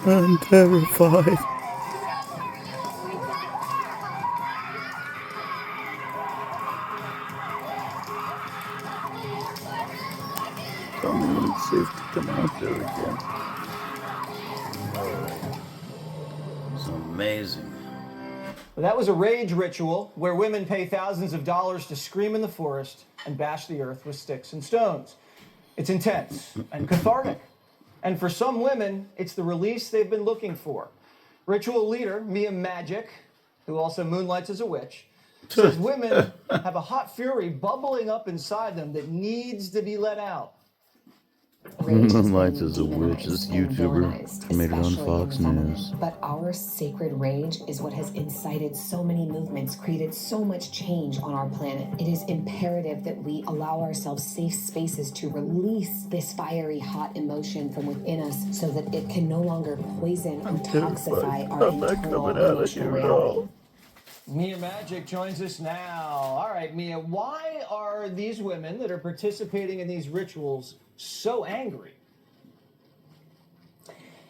I'm terrified. Tell me when it's safe to come out there again. It's amazing. Well, that was a rage ritual where women pay thousands of dollars to scream in the forest and bash the earth with sticks and stones. It's intense and cathartic. And for some women, it's the release they've been looking for. Ritual leader Mia Magic, who also moonlights as a witch, says women have a hot fury bubbling up inside them that needs to be let out. Moonlights as a witch, this YouTuber made it on Fox News. But our sacred rage is what has incited so many movements, created so much change on our planet. It is imperative that we allow ourselves safe spaces to release this fiery, hot emotion from within us so that it can no longer poison or toxify our internal emotional reality. Mia Magic joins us now. All right, Mia, why are these women that are participating in these rituals so angry?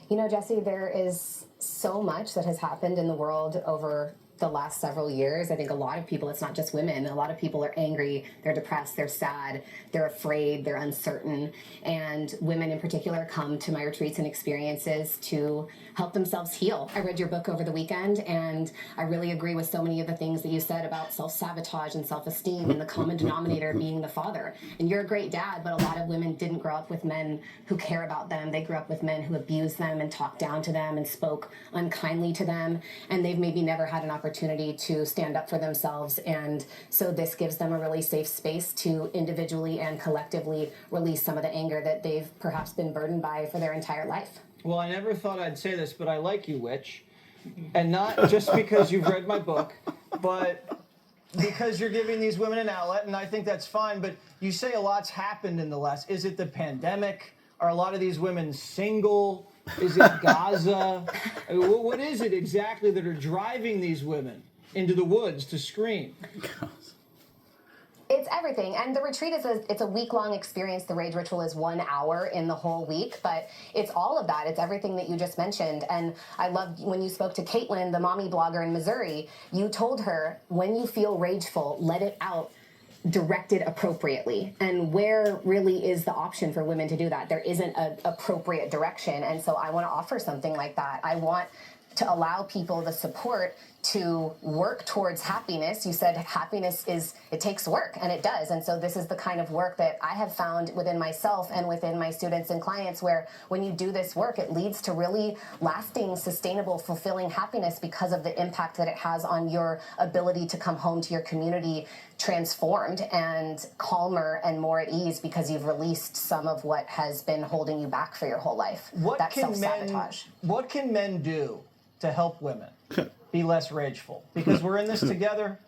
You know, Jesse, there is so much that has happened in the world over the last several years. I think a lot of people, it's not just women, a lot of people are angry, they're depressed, they're sad, they're afraid, they're uncertain. And women in particular come to my retreats and experiences to help themselves heal. I read your book over the weekend, and I really agree with so many of the things that you said about self-sabotage and self-esteem and the common denominator being the father. And you're a great dad, but a lot of women didn't grow up with men who care about them. They grew up with men who abused them and talked down to them and spoke unkindly to them. And they've maybe never had an opportunity to stand up for themselves. And so this gives them a really safe space to individually and collectively release some of the anger that they've perhaps been burdened by for their entire life. Well, I never thought I'd say this, but I like you, witch. And not just because you've read my book, but because you're giving these women an outlet, and I think that's fine. But you say a lot's happened in the last. Is it the pandemic? Are a lot of these women single? Is it Gaza? What is it exactly that are driving these women into the woods to scream? It's everything. And the retreat it's a week-long experience. The Rage Ritual is 1 hour in the whole week, but it's all of that. It's everything that you just mentioned. And I loved when you spoke to Caitlin, the mommy blogger in Missouri, you told her, when you feel rageful, let it out, directed appropriately. And where really is the option for women to do that? There isn't an appropriate direction. And so I want to offer something like that. I want to allow people the support to work towards happiness. You said happiness it takes work, and it does. And so this is the kind of work that I have found within myself and within my students and clients, where when you do this work, it leads to really lasting, sustainable, fulfilling happiness because of the impact that it has on your ability to come home to your community transformed and calmer and more at ease because you've released some of what has been holding you back for your whole life. That self-sabotage. What can men do to help women be less rageful? Because we're in this together.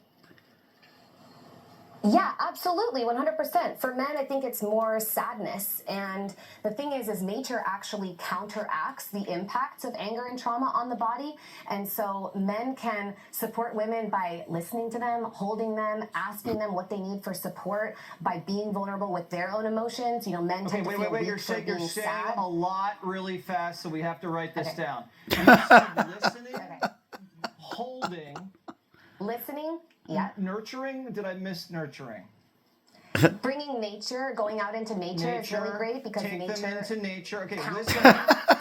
Yeah, absolutely, 100%. For men, I think it's more sadness. And the thing is nature actually counteracts the impacts of anger and trauma on the body. And so men can support women by listening to them, holding them, asking them what they need for support, by being vulnerable with their own emotions. You know, men tend to feel weak You're for saying being sad. a lot really fast, so we have to write this down. Listening, holding, listening. Yeah. Nurturing? Did I miss nurturing? Bringing nature, going out into nature is really great because take nature. Them into nature. Okay,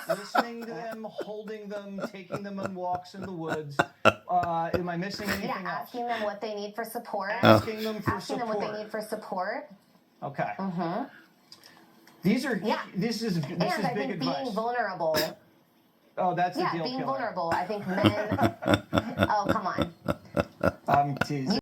listening to them, holding them, taking them on walks in the woods. Am I missing anything else? Asking them what they need for support. Asking them what they need for support. Okay. Mm-hmm. This is big I think advice. Being vulnerable. Oh, that's the deal being killer. vulnerable. I think men. Oh, come on. I'm teasing.